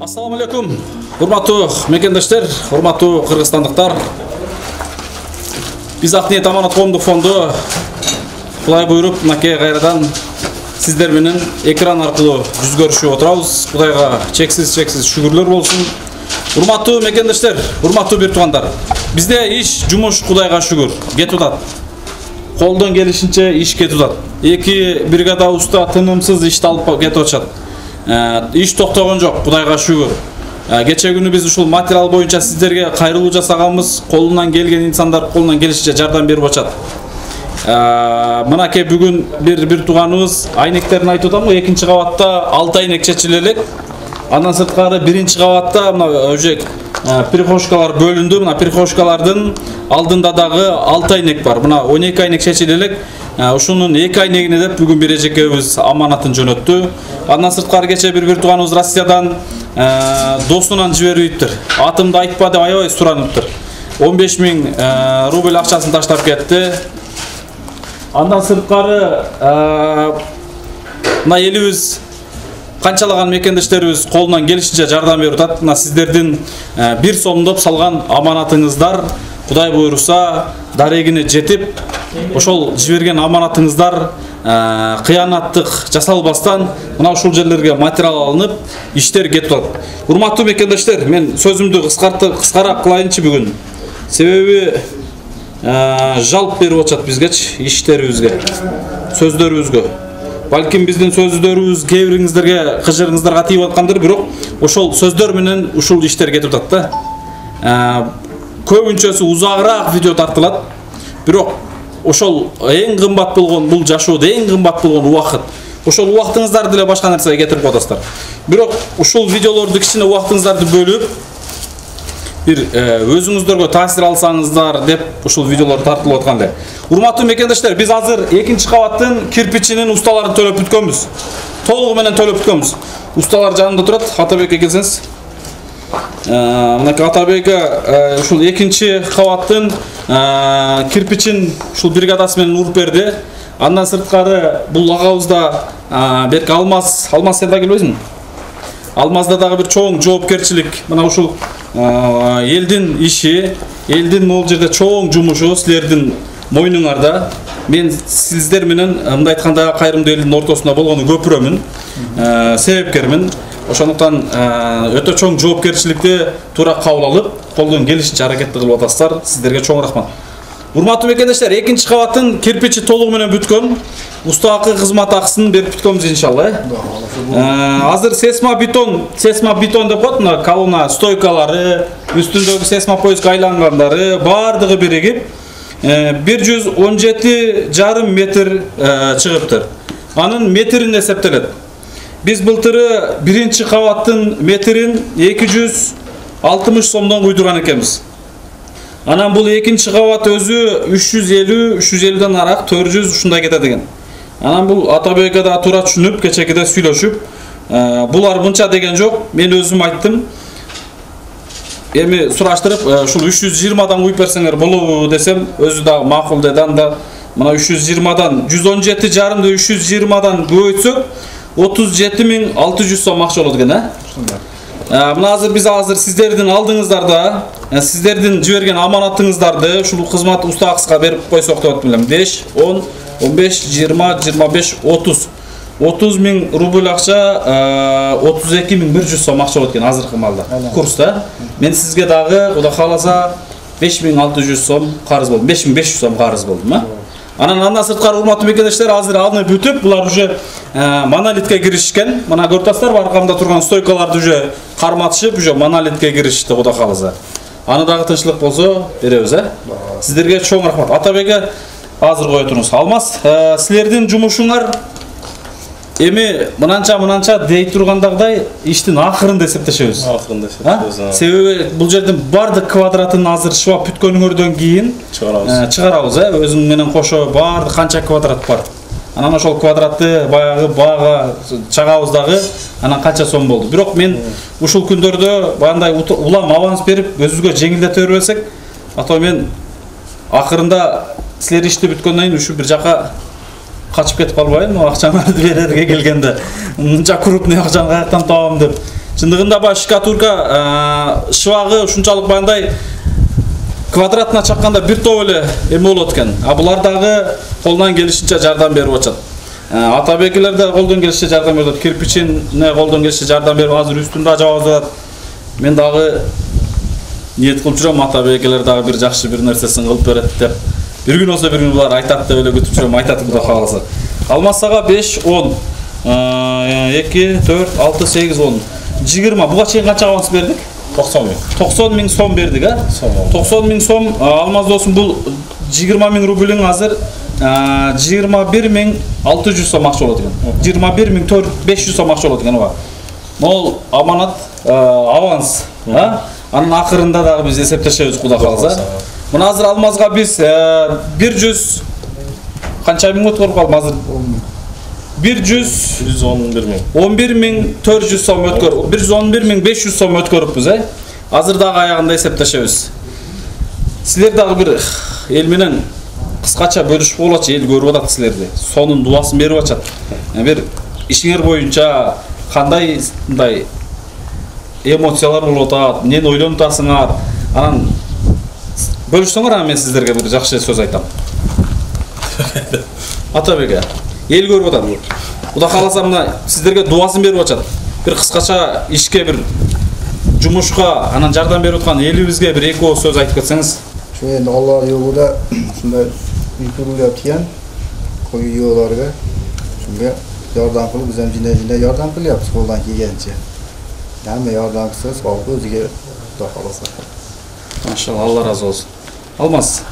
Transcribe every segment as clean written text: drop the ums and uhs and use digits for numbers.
Assalamu alaikum. Урматтуу мекендештер, урматтуу кыргызстандыктар. Биз Акниет Аманат коомдук фонду Кудай буйруп, мынакей кайрадан сиздер менен экран аркылуу жүз көрүшүп отурабыз. Кудайга чексиз шүгүрлөр болсун. Урматтуу мекендештер, урматтуу бир туугандар. Бизде иш, жумуш Кудайга шүгүр кетип атат. Колдон келишинче иш кетип атат. Эки бригада уста тынымсыз ишти алып кетип атышат. Иш токтогон жок, Кудайга шүгүр. Кече күнү биз ушул материал боюнча сиздерге кайрылуу жасаганбыз. Колунан келген инсандар колунан келишинче жардам берип атышат. Мынакей бүгүн бир тууганыбыз айнектерин айтып атам го, экинчи кабатта 6 айнек чечиле элек. Андан сырткары биринчи кабатта мына уже прихожкалар бөлүндү. Мына прихожкалардын алдында дагы 6 айнек бар. Мына 12 айнек чечиле элек. Ушунун 2 айнегине деп бүгүн бир эжекебиз аманатын жөнөттү. Андан сырткары кече бир тууганыбыз Россиядан досунан жибериптир. Атымды айтпа деп аябай сураныптыр. 15.000 рубль акчасын таштап кетти. Андан сырткары мына элибиз канчалаган мекендештерибиз колунан келишинче жардам берип атат. Мына сиздердин 1 сомдоп салган аманатыңыздар Кудай буйруса дарегине жетип, ошол жиберген аманатыңыздар кыянаттык жасалбастан мына ушул жерлерге материал алынып, иштер кетип атат. Урматтуу мекендештер, мен сөзүмдү кыскараак кылайынчы бүгүн. Себеби жалп берип атышат бизгечи, иштерибизге, сөздөрүбүзгө. Балким биздин сөздөрүбүз кээ бириңиздерге, кыжырыңыздарга тийип аткандыр, бирок ошол сөздөр менен ушул иштер кетип атат да. Көбүнчөсү узагыраак видео тартылат. Бирок ошол эң кымбат болгон, бул жашоодо эң кымбат болгон убакыт. Ошол убактыңыздарды деле башка нерсеге кетирип атасыздар. Бирок ушул видеолорду кичине убактыңыздарды бөлүп, бир өзүңүздөргө таасир алсаңыздар деп ушул видеолор тартылып аткан эле. Урматтуу мекендештер, биз азыр экинчи кабаттын кирпичинин усталарын төлөп бүткөнбүз. Толугу менен төлөп бүткөнбүз. Усталар жанында турат. Атабекке келсеңиз. Мынакей Атабекке ушул экинчи кабаттын кирпичин ушул бригадасы менен уруп берди. Андан сырткары бул агабызда берки Алмаз сен да келбейсиңби? Алмазда дагы бир чоң жоопкерчилик. Мына ушул элдин иши, элдин могул жерде чоң жумушу силердин мойнуңарда. Мен сиздер менен мындай айтканда кайрымдуу элдин ортосунда болгону көпүрөмүн, себепкермин. Ошондуктан өтө чоң жоопкерчиликти туура кабыл алып, колдон келишинче аракетти кылып атасыздар. Сиздерге чоң рахмат. Урматтуу мекендештер, экинчи кабаттын кирпичи толугу менен бүткөн. Уста акы, кызмат акысын берип бүткөнбүз иншалла. Азыр сесма бетон деп коет, мына колонна стойкалары, үстүндөгү сесма пояска айлангандары бардыгы биригип 117,5 метр чыгыптыр. Анын метрин эсептелет. Biz былтыры биринчи кабаттын метрин 260 сомдон куйдурган экенбиз. Анан бул экинчи кабат өзү 350-350ден араак 400 ушундай кетет экен. Анан бул Атабекке да туура түшүнүп, кечекеде сүйлөшүп, булар мынча деген жок, мен өзүм айттым. Эми сураштырып, ушул 320дан куюп берсеңер болобу десем, өзү да макул деди. Анда мына 320дан 117,5 320дан көбөйтсөк 37.600 сом акча болот экен, Мына азыр биз сиздердин алдыңыздарда, сиздердин жиберген аманатыңыздарды ушул кызмат уста акыска берип койсок деп атам. 5, 10, 15, 20, 25, 30. 30.000 рубль акча 32.100 сом акча болот экен азыркы маалда. Курста. Мен сизге дагы Кудай кааласа 5.600 сом карыз болду. 5.500 сом карыз болду, Андан сырткары урматтуу мекендештер, азыр аны бүтүп, булар уже монолитке киришкен. Мына көрүп атасыздар, аркамда турган стойкаларды уже карматышып, уже монолитке киришти, Кудай кааласа. Аны дагы тынччылык болсо беребиз, Сиздерге чоң рахмат. Атабекке азыр кое туруңуз. Алмаз, силердин жумушуңар эми мынанча дей тургандагыдай иштин акырында эсептешебиз. Себеби бул жердин бардык квадатын азыр шыбап бүткөнүңөрдөн кийин чыгарабыз, өзүң менен кошо бардык канча квадрат бар. Анан ошол квадратты баягы баага чагабыз дагы, анан канча сом болду. Бирок мен ушул күндөрдө баягындай улам аванс берип, өзүбүзгө жеңилдете бербесек, ата мен акырында силер ишти бүткөндөн кийин ушу бир жака качып кетип калбайын, акчаңарды берерге келгенде мынча крупный акчаны каяктан табам деп Чындыгында баш штукатурка шыбагы ушунчалык баяндай квадратына чакканда бир топ эле эме болот экен. А булар дагы колунан келишинче жардам берип атат. Атабекилер да колдон келишинче жардам берип атат. Кирпичине колдон келишинче жардам берип азыр үстүндө жабып атат. Мен дагы ниет кылып жүрөм атабекилер дагы бир жакшы бир нерсесин кылып берет деп. Bir gün olsa bir gün bular aytat деп эле күтүп жүрөм, айтат Кудай кааласа. Алмасага 5, 10, 2, 4, 6, 8, 10, 20. Буга чейин канча аванс бердик? 90 миң. 90 миң сом бердик, а? 90 миң сом алмаз досум, бул 20 миң рублиң азыр 21 миң 600 сом акча болот экен. 21 миң 500 сом акча болот экен буга. Мол аманат аванс, а? Анын акырында дагы биз эсептешебиз Кудай кааласа. Мына азыр алмазга биз 100 канча миң өткөрүп калдым азыр? 111 миң. 11 миң 400 сом өткөрүп, 111 миң 500 сом өткөрүпбүз, Азыр дагы аягында эсептешебиз. Силер дагы бир эл менен кыскача бөлүшүп болочу, эл көрүп атат силерди. Сонун дуасын берип атат. Бир ишиңер боюнча кандай мындай эмоциялар болуп атат, эмнени ойлонуп атасыңар? Анан бөлүшсөңөр, мен сиздерге бир жакшы сөз айтам. Атабек, эл көрүп атат. Кудай кааласа мына сиздерге дуасын берип атат. Бир кыскача ишке, бир жумушка, анан жардам берип аткан элибизге бир эки ооз сөз айтып кетсеңиз. Şu endi Allah yolunda şunday uykurular diyen koyuyorlarga şunga yordam qilib, biz ham jina yordam qilyapmiz qo'ldan kelgancha. Hamma yordam qilsa, savobi o'ziga Xudo xolasa. Maşallah, Allah razı olsun. Almaz.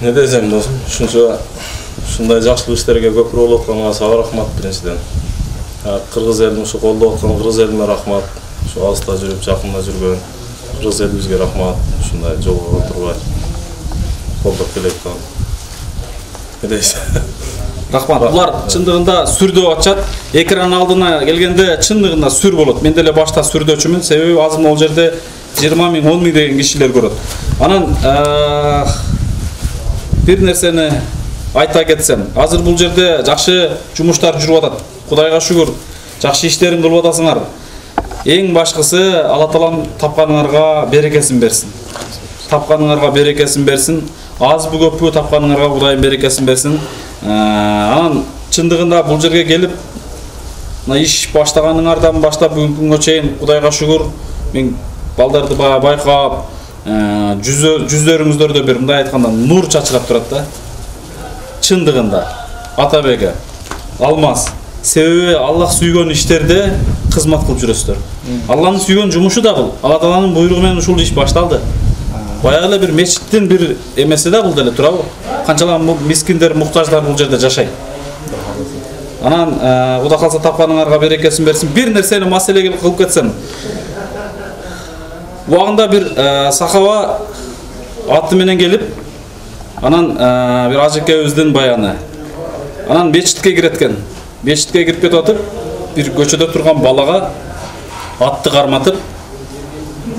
Ne desem dostum, şunday жақсылық иштерге көп болуп атканга сага рахмат биринчиден. Кыргыз элин ушу колдоп аткан кыргыз элине рахмат. Şu алыста жүрүп, жакында жүргөн кыргыз элибизге рахмат. Ушундай жолго турбай колдоп келеткан. Не дейсиз? Рахмат. Булар чындыгында сүрдө атчат. Экран алдына келгенде чындыгында сүр болот. Мен деле башта сүрдөчүмүн. Себеби азыр ал жерде 20 миң, 10 миң деген кишилер көрөт. Анан бир нерсени айта кетсем, азыр бул жерде жакшы жумуштар жүрүп атат. Кудайга шүгүр, жакшы иштерин кылып атасыңар. Эң башкысы Алла Таалам тапканыңарга берекесин берсин. Тапканыңарга берекесин берсин. Азбы көппү тапканыңарга Кудайым берекесин берсин. Анан чындыгында бул жерге келип, мына иш баштаганыңардан баштап бүгүнкү күнгө чейин Кудайга шүгүр, мен балдарды байкап, жүздөрүңүздөрдө бир мындай айтканда нур чачырап турат да. Чындыгында Атабек, Алмаз, себеби Аллах сүйгөн иштерде кызмат кылып жүрөсүздөр. Алланын сүйгөн жумушу да бул. Алла Тааланын буйругу менен ушул иш башталды. Баягы эле бир мечиттин бир эмеси да бул деле турабы? Канчалык мискиндер, муктаждар бул жерде жашайт. Анан Кудай калса тапканыңарга берекесин берсин. Бир нерсени маселе кылып кетсем. Убагында бир сахаба аты менен келип, анан бир ажекебиздин баяны. Анан мечитке киреткен. Мечитке кирип кетип атып, бир көчөдө турган балага атты карматып,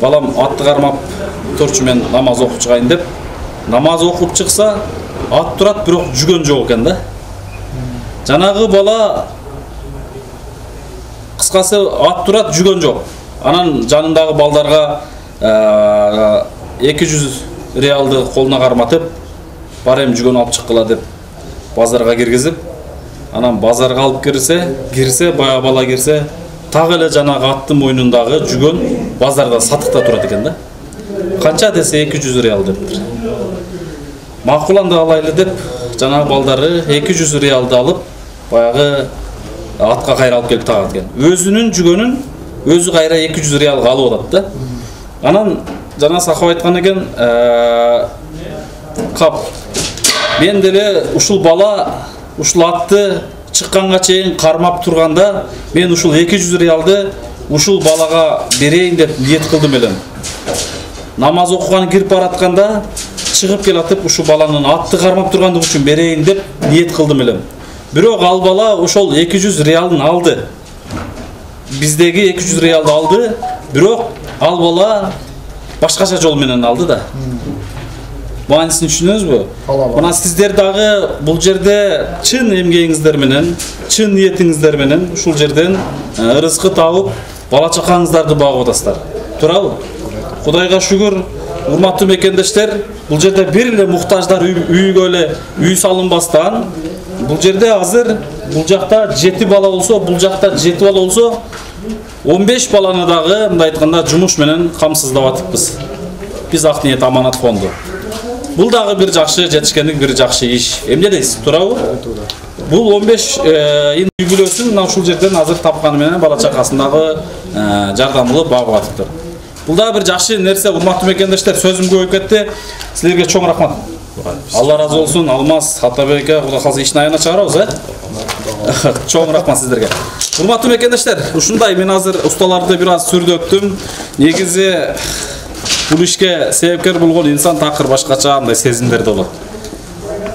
балам атты кармап турчу, мен намаз окуп чыгайын деп, намаз окуп чыкса, ат турат, бирок жүгөн жок экен да. Жанагы бала кыскасы ат турат, жүгөн жок. Анан жанындагы балдарга 200 реалды колуна карматып, бар эми жүгөн алып чыккыла деп базарга киргизип, анан базарга алып кирсе, бая бала кирсе, так эле жанагы аттын мойнундагы жүгөн базарда сатыкта турат экен да. Канча десе 200 реал дептир. Макуланды алайлы деп, жанагы балдары 200 реалды алып, баягы атка кайра алып келип тагат экен. Өзүнүн жүгөнүн өзү кайра 200 реалга алып атат да. Анан жана сахап айткан экен, кап, мен деле ушул бала, ушул атты чыкканга чейин кармап турганда, мен ушул 200 реалды ушул балага берейин деп ниет кылдым элем. Намаз окуган кирип баратканда, чыгып келатып, ушул баланын атты кармап тургандыгы үчүн берейин деп ниет кылдым элем. Бирок ал бала ошол 200 реалын алды. Биздеги 200 реалды алды, бирок ал бала башкача жол менен алды да. Мааниsin түшүнөсүзбү? Мына сиздер дагы бул жерде чын эмгегиңиздер менен, чын ниетиңиздер менен ушул жерден ырызкы табып, бала чакаңыздарды багып атасыздар. Туурабы? Кудайга шүгүр, урматтуу мекендештер, бул жерде бир эле муктаждар үйгө эле үй салынбастан, бул жерде азыр бул жакта 7 бала болсо, бул жакта 7 бала болсо, 15 баланы дагы мындай айтканда жумуш менен камсыздап атыппыз. Биз Ак Ниет Аманат фонду. Бул дагы бир жакшы жетишкендик, бир жакшы иш. Эмне дейсиз, туурабы? Бул 15 үй бүлөсүн мына ушул жерден азыр тапканы менен бала чакасын дагы жардам кылып багып атыптыр. Бул дагы бир жакшы нерсе, урматтуу мекендештер, сөзүм көбөйүп кетти. Силерге чоң рахмат. Алла разы болсун. Алмаз Атабекке Кудай калса ишин аягына чыгарабыз, Чоң рахмат сиздерге. Урматтуу мекендештер, ушундай мен азыр усталарды бир аз сүрдөттүм. Негизи бул ишке себепкер болгон инсан такыр башкача мындай сезимдерде болот.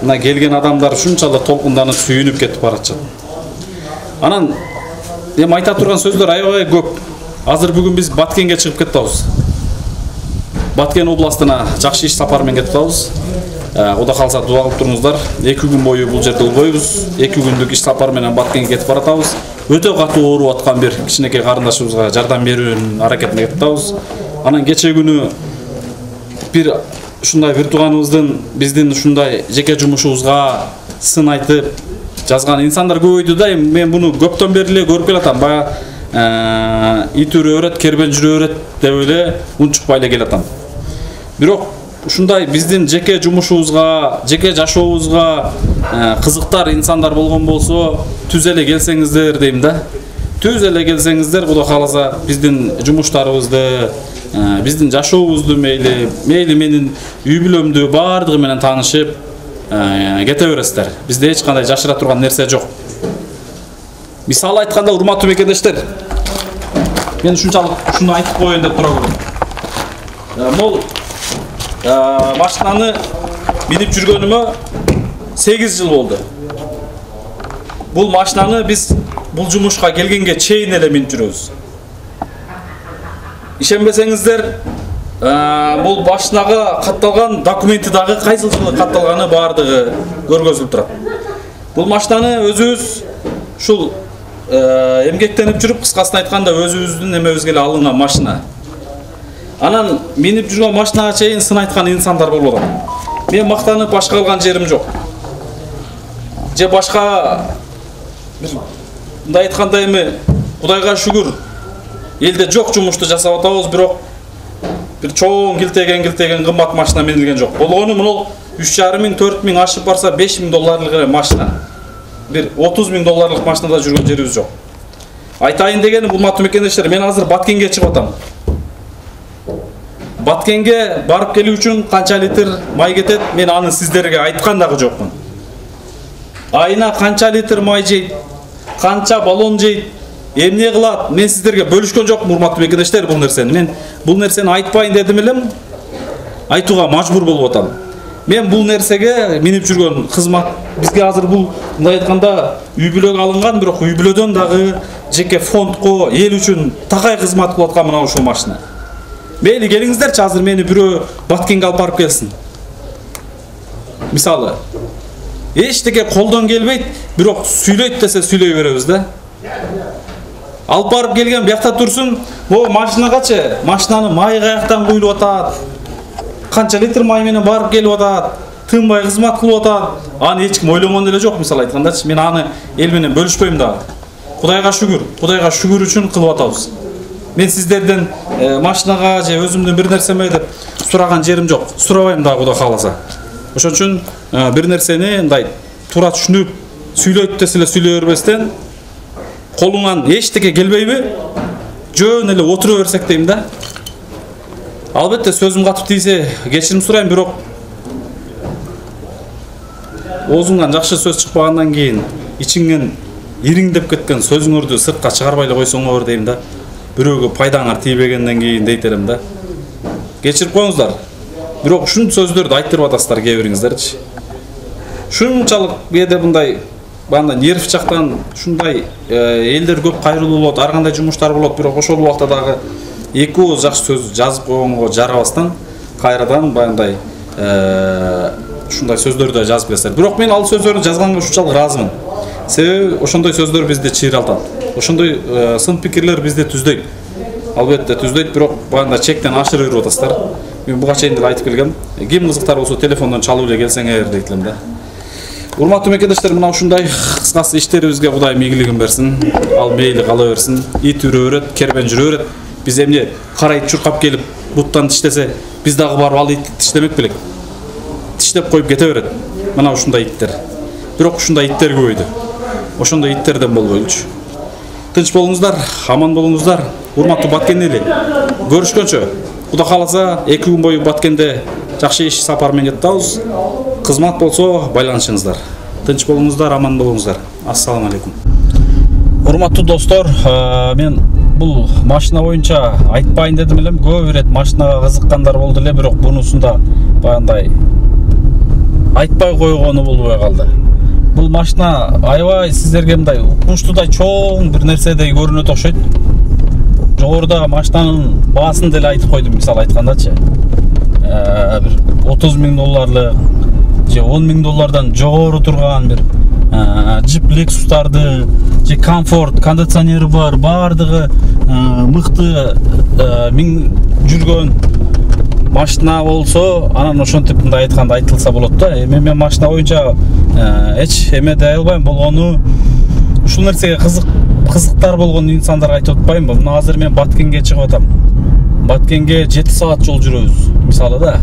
Мына келген адамдар ушунчалык толкунданып сүйүнүп кетип баратат. Анан эми айта турган сөздөр аябай көп. Азыр бүгүн биз Баткенге чыгып кетебиз. Баткен областына жакшы иш сапар менен кетебиз. Кудай калса дуа кылып туруңуздар. 2 күн бою бул жерде болбойбуз. 2 күндүк иш сапар менен Баткенге кетип баратабыз. Өтө катуу ооруп аткан бир кичинекей карындашыбызга жардам берүүнүн аракетине кетебиз. Анан кече күнү бир ушундай бир тууганыбыздын биздин ушундай жеке жумушубузга сын айтып жазган инсандар көбөйдү да. Мен буну көптөн бери эле көрүп келатам. Бая ит үрөөрөт, кербен жүрөөрөт деп эле унчукпай эле келатам. Бирок ушундай биздин жеке жумушубузга, жеке жашообузга кызыктар инсандар болгон болсо, түз эле келсеңиздер дейм да. Түз эле келсеңиздер, Кудай кааласа биздин жумуштарыбызды, биздин жашообузду мейли менин үй бүлөмдү баардыгы менен таанышып кете бересиздер. Бизде эч кандай жашыра турган нерсе жок. Мисалы айтканда, урматтуу мекендештер, мен ушунчалык ушуну айтып коеюн деп тура көрдүм. Бул машинаны минип жүргөнүмө 8 жыл болду. Бул машинаны биз бул жумушка келгенге чейин эле минип жүрөбүз. Ишенбесеңиздер, бул машинага катталган документи дагы кайсыл жылы катталганы баардыгы көргөзүлүп турат. Бул машинаны өзүбүз ушул эмгектенип жүрүп, кыскасын айтканда өзүбүздүн эмебизге эле алынган машина. Анан минип жүргөн машинага чейин сын айткан инсандар болуп атат. Мен мактанып башка кылган жерим жок. Же башка мындай айтканда эми Кудайга шүгүр элде жок жумушту жасап атабыз, бирок бир чоң килтеген кымбат машина минилген жок. Болгону мына 3,5 миң, 4 миң ашып барса 5 миң долларлык машина. Бир 30 миң долларлык машинада жүргөн жерибиз жок. Айтайын дегеним, урматтуу мекендештер, мен азыр Баткенге чыгып атам. Баткенге барып келүү үчүн канча литр май кетет, мен аны сиздерге айткан дагы жокмун. Айына канча литр май жейт, канча баллон жейт, эмне кылат, мен сиздерге бөлүшкөн жокмун, урматтуу мекендештер, бул нерсени. Мен бул нерсени айтпайын дедим элем, айтууга мажбур болуп атам. Мен бул нерсеге минип жүргөн кызмат, бизге азыр бул мындай айтканда үй бүлөгө алынган, бирок үй бүлөдөн дагы жеке фондко, эл үчүн такай кызмат кылып аткан мына ушул машина. Мейли келиңиздерчи, азыр мени бирөө Баткенге алып барып келсин. Мисалы, эчтеке колдон келбейт, бирок сүйлөйт десе сүйлөй беребиз да. Алып барып келген биякта турсун, машинагачы, машинаны майы каяктан куюлуп атат, канча литр май менен барып келип атат, тынбай кызмат кылып атат. Аны эч ким ойлогон деле жок, мисалы айткандачы. Мен аны эл менен бөлүшпөйм дагы. Кудайга шүгүр үчүн кылып атабыз. Мен сиздерден машинага же өзүмдүн бир нерсеме деп сураган жерим жок. Сурабайм дагы, Кудай кааласа. Ошон үчүн бир нерсени мындай туура түшүнүп, сүйлөйт десе эле сүйлөй бербестен, колуңан эчтеке келбейби? Жөн эле отура берсек дейм да. Албетте сөзүм катып тийсе кечирим сурайм, бирок оозуңдан жакшы сөз чыкпагандан кийин ичиңден ириңдеп кеткен сөзүңөрдү сыртка чыгарбай эле койсоңор дейм да. Бирөөгө пайдаңар тийбегенден кийин дейт элем да. Кечирип коюңуздар. Бирок ушул сөздөрдү айтырып атасыздар кээ бириңиздерчи. Шунчалык кээде мындай банда нерв жактан ушундай элдер көп кайрылуу болот, ар кандай жумуштар болот, бирок ошол убакта дагы эки ооз жакшы сөз жазып койгонго жарабастан кайрадан баягындай ушундай сөздөрдү жазып келсеңер. Бирок мен ал сөздөрдү жазганга ушунчалык ыраазымын. Себеби ошондой сөздөр бизди чыйралтат. Ошондой сын пикирлер бизди түздөйт. албетте түздөйт, бирок багында чектен ашырып берип атасыздар. Мен буга чейин деле айтып келгем. Ким кызыктар болсо телефондон чалып эле келсеңер дейт элем да. Урматтуу мекендештер, мына ушундай кыскасы иштерибизге Кудайым ийгилигин берсин. Ал мейли кала берсин. Ит үрө берет, кербен жүрө берет. Биз эмне карайт чуркап келип буттан тиштесе, биз дагы барып ал итти тиштемек белек. Тиштеп коюп кете берет. Мына ушундай иттер. Бирок ушундай иттер көбөйдү. Ошондой иттерден болбойлучу. Тынч болуңуздар, аман болуңуздар. Урматтуу Баткен эли. Көрүшкөнчө. Кудай кааласа 2 күн бою Баткенде жакшы иш сапар менен кеттабыз. Кызмат болсо байланышыңыздар. Тынч болуңуздар, аман болуңуздар. Ассаламу алейкум. Урматтуу достор, мен бул машина боюнча айтпайын дедим элем. Көп ирет машинага кызыккандар болду эле, бирок бунусунда баягындай айтпай койгону болбой калды. Бул машина аябай сиздерге мындай укмуштуудай чоң бир нерседей көрүнөт окшойт. Жогоруда машинанын баасын деле айтып койдум, мисалы айткандачы. Бир 30 000 долларлык же 10 000 доллардан жогору турган бир Jeep Lexus'тарды, же комфорт, кондиционери бар, бардыгы мыкты миң жүргөн машина болсо, анан ошентип мындай айтканда айтылса болот да. Мен машина боюнча эч эме дей албайм, болгону ушул нерсеге кызыктар болгон инсандарга айтып атпайм. Мына азыр мен Баткенге чыгып атам. Баткенге 7 саат жол жүрөбүз. Мисалы да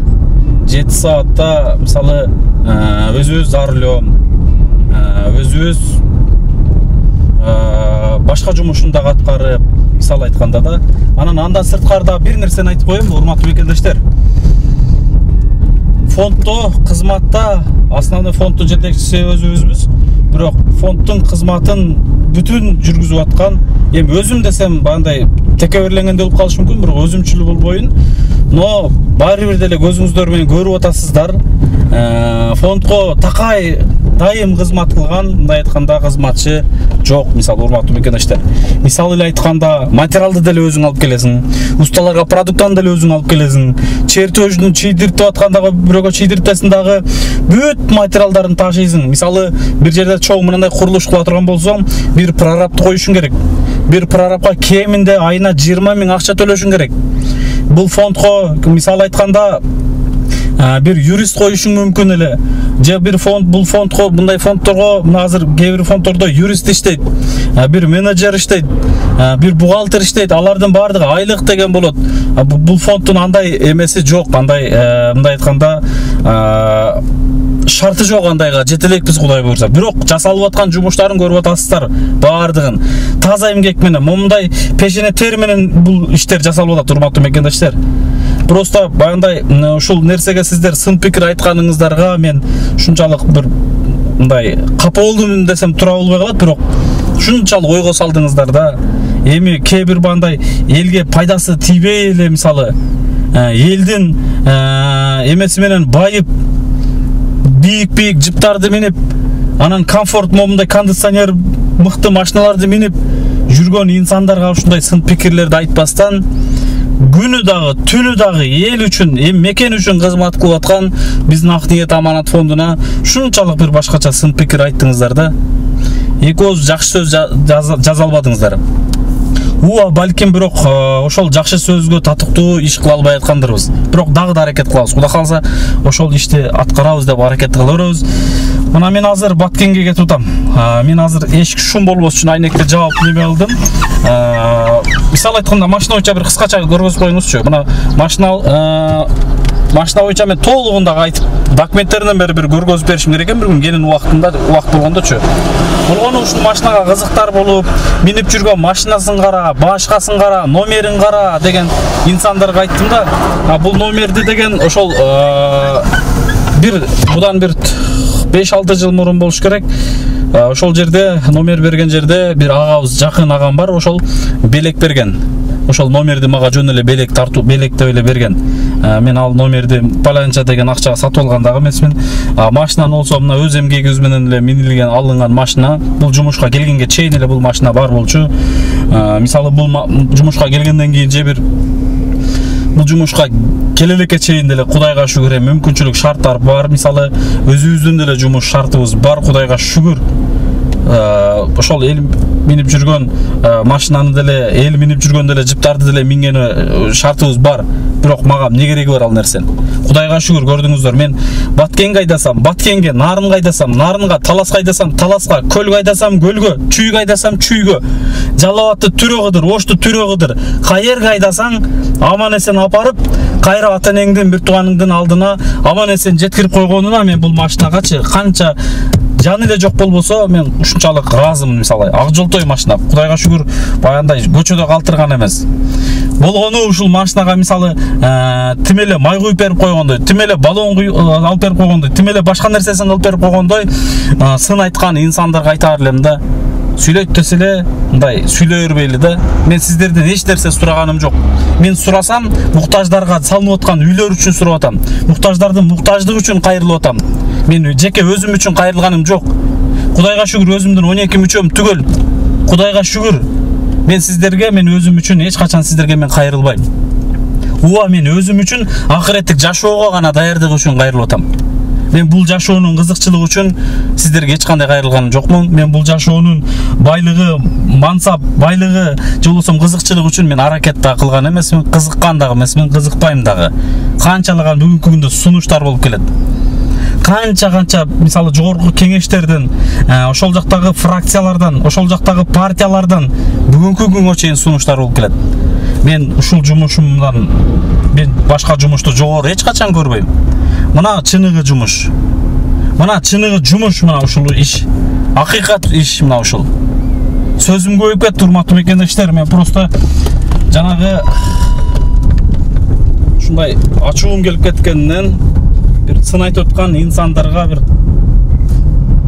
7 саатта мисалы өзүбүз зарылем, өзүбүз башка жумушун да аткарып, мисалы айтканда да. Анан андан сырткарда бир нерсени айтып коеюн, урматтуу мекендештер. Фондто, кызматта основной фондтун жетекчиси өзүбүзбүз. Бирок фондтун кызматын бүтүн жүргүзүп аткан, эми өзүм десем баягындай текеберленгенде болуп калышы мүмкүн, бирок өзүмчүлүк болбойын. Но баары бир деле көзүңүздөр менен көрүп атасыздар. Фондко такай дайым кызмат кылган, мындай айтканда кызматчы жок. Мисалы урматтуу мекендештер, мисалы эле айтканда материалды деле өзүң алып келесиң, усталарга продукттан деле өзүң алып келесиң, чертеждүн чийдиртип аткандагы бирөөгө чийдиртесиң дагы бүт материалдарын ташыйсың. Мисалы бир жерде чоң мындай курулуш кыла турган болсоң, бир прорабты коюшуң керек. Бир прорабка кеминде айына 20 000 акча төлөшүң керек. Бул фондко мисалы айтканда бир юрист коюшуң мүмкүн эле. Же бир фонд, бул фондко, мындай фондторго, мына азыр кээ бир фондтордо юрист иштейт, бир менеджер иштейт, бир бухгалтер иштейт. Алардын баардыгы айлык деген болот. Бул фондтун андай эмеси жок, андай мындай айтканда шарты жок, андайга жетелекпиз Кудай буйрса. Бирок жасалып аткан жумуштарын көрүп атасыздар баардыгын. Таза эмгек менен, момундай пешене тер менен бул иштер жасалып атат, урматтуу мекендештер. Просто баягындай ушул нерсеге сиздер сын пикир айтканыңыздарга мен ушунчалык бир мындай капа болдум десем туура болбой калат, бирок ушунчалык ойго салдыңыздар да. Эми кээ бир бандай элге пайдасы тийбей эле, мисалы элдин эмеси менен байып бийик жыптарды минип, анан комфорт момундай кондиционер мыкты машиналарды минип жүргөн инсандарга ушундай сын пикирлерди айтпастан, күнү дагы түнү дагы эл үчүн, мекен үчүн кызмат кылып аткан биздин Ак ниет аманат фондуна ушунчалык бир башкача сын пикир айттыңыздар да. Эки ооз жакшы сөз жаза албадыңыздар. Балким бирок ошол жакшы сөзгө татыктуу иш кыла албай аткандырбыз. Бирок дагы да аракет кылабыз. Кудай кааласа ошол ишти аткарабыз деп аракет кыла беребиз. Мына мен азыр Баткенге кетип атам. Мен азыр эшик шум болбош үчүн айнекти жаап неме кылдым. Мисалы айтканда машина боюнча бир кыскача көргөзүп коюңузчу. Мына машина боюнча мен толугунда айтып, документтеринен бери бир көргөзүп беришим керек экен бир күн келин убакыт болгондочу. Болгону ушул машинага кызыктар болуп, минип жүргөн машинасын кара, башкасын кара, номерин кара деген инсандарга айттым да. Бул номерди деген ошол бир будан бир 5-6 жыл мурун болуш керек. Ошол жерде номер берген жерде бир агабыз, жакын агам бар, ошол белек берген. Ошол номерди мага жөн эле белек тартуу, белек деп эле берген. Мен ал номерди паланча деген акчага сатып алган дагы эмесмин. Машинаны болсо мына өз эмгегибиз менен эле минилген, алынган машина. Бул жумушка келгенге чейин эле бул машина бар болчу. Мисалы бул жумушка келгенден кийин же бир бул жумушка келелекке чейин деле Кудайга шүгүр мүмкүнчүлүк шарттар бар. Мисалы өзүбүздүн деле жумуш шартыбыз бар, Кудайга шүгүр. ошол эл минип жүргөн машинаны деле, эл минип жүргөн деле жыптарды деле мингени шартыбыз бар. Бирок мага эмне кереги бар ал нерсенин? Кудайга шүгүр, көрдүңүздөр, мен Баткенге айдасам, Баткенге, Нарынга айдасам, Нарынга, Таласка айдасам, Таласка, Көлгө айдасам, Көлгө, Чүйгө айдасам, Чүйгө, Жалал Абадты Түрө кыдыр, Ошту Түрө кыдыр, каерге айдасаң аман эсен апарып, кайра ата энеңдин, бир тууганыңдын алдына аман эсен жеткирип койгонуна мен бул машинагачы канча жаны эле жок болбосо мен ушунчалык ыраазымын. Мисалы ак жолтой машина, Кудайга шүгүр, баягындай көчөдө калтырган эмес. Болгону ушул машинага мисалы тим эле май куюп берип койгондой, тим эле баллон алып берип койгондой, тим эле башка нерсесин кылып берип койгондой сын айткан инсандарга айтаар элем да. Сүйлөйт десе эле мындай сүйлөй бербейли да. Мен сиздерден эч нерсе сураганым жок. Мен сурасам муктаждарга салынып аткан үйлөр үчүн сурап атам. Муктаждардын муктаждыгы үчүн кайрылып атам. Мен жеке өзүм үчүн кайрылганым жок. Кудайга шүгүр, өзүмдүн 12 мүчөм түгөл. Кудайга шүгүр. Мен сиздерге, мен өзүм үчүн эч качан сиздерге мен кайрылбайм. Ооба, мен өзүм үчүн акыреттик жашоого гана даярдык үчүн кайрылып атам. Мен бул жашоонун кызыкчылыгы үчүн сиздерге эч кандай кайрылганым жокмун. Мен бул жашоонун байлыгы, мансап, байлыгы же болбосо кызыкчылыгы үчүн мен аракет да кылган эмесмин, кызыккан дагы эмесмин, кызыкпайм дагы. Канчалаган бүгүнкү күндө сунуштар болуп келет. Канча мисалы жогорку кеңештерден, ошол жактагы фракциялардан, ошол жактагы партиялардан бүгүнкү күнгө чейин сунуштар болуп келет. Мен ушул жумушумдан мен башка жумушту жогору эч качан көрбөйм. Мына чыныгы жумуш. Мына чыныгы жумуш, мына ушул иш. Акыйкат иш мына ушул. Сөзүм көбөйүп кетти, урматтуу мекендештер. Мен просто жанагы ушундай ачуум келип кеткенден бир сын айтып аткан инсандарга бир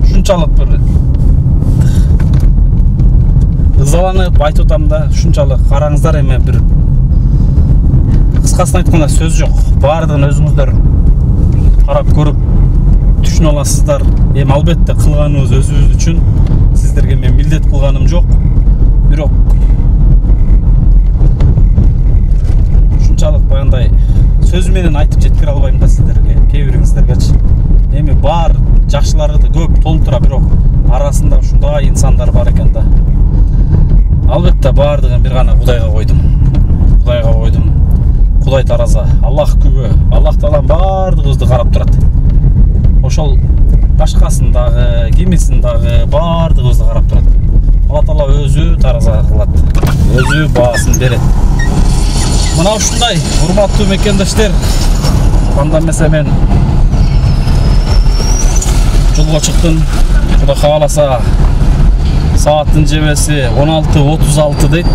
ушунчалык бир ызаланып айтып атам да, ушунчалык караңыздар. Эми бир кыскасын айтканда сөз жок. Баардыгын өзүңүздөр карап көрүп түшүнө аласыздар. Эми албетте кылганыбыз өзүбүз үчүн, сиздерге мен милдет кылганым жок. Бирок ушунчалык баягындай сөз менен айтып жеткире албайм да сиздерге, кээ бириңиздергечи. Эми бар жакшылары да көп толтура, бирок арасында ушундай инсандар бар экен да. Албетте баардыгын бир гана Кудайга койдум. Кудайга койдум. Кудай тараза, Аллах күбө. Аллах Таалам баардыгыбызды карап турат. Ошол башкасын дагы, кимисин дагы баардыгыбызды карап турат. Алла Таала өзү тараза кылат. Өзү баасын берет. Мына ушундай урматтуу мекендештер. Анда эмесе мен жолго чыктым. Кудай кааласа сааттын жебеси 16:36 дейт.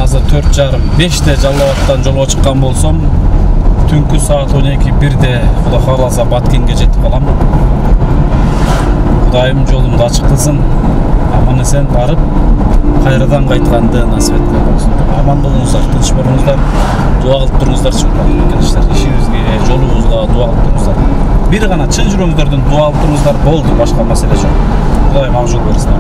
Азыр 4:30-5-те Жалал Абадтан жолго чыккан болсом, түнкү саат 12:1-де Кудай кааласа Баткенге жетип калам. Кудайым жолумду ачык кылсын. Аман эсен барып, кайрадан кайтканды насип эткен. Аман болуңуздар, тынч болуңуздар, дуа кылып туруңуздарчы мекендештер. Ишибизге, жолубузга дуа кылып туруңуздар. Бир гана чын жүрөгүңүздөрдөн дуа кылып туруңуздар, болду, башка маселе жок. Кудайым ак жол берсин.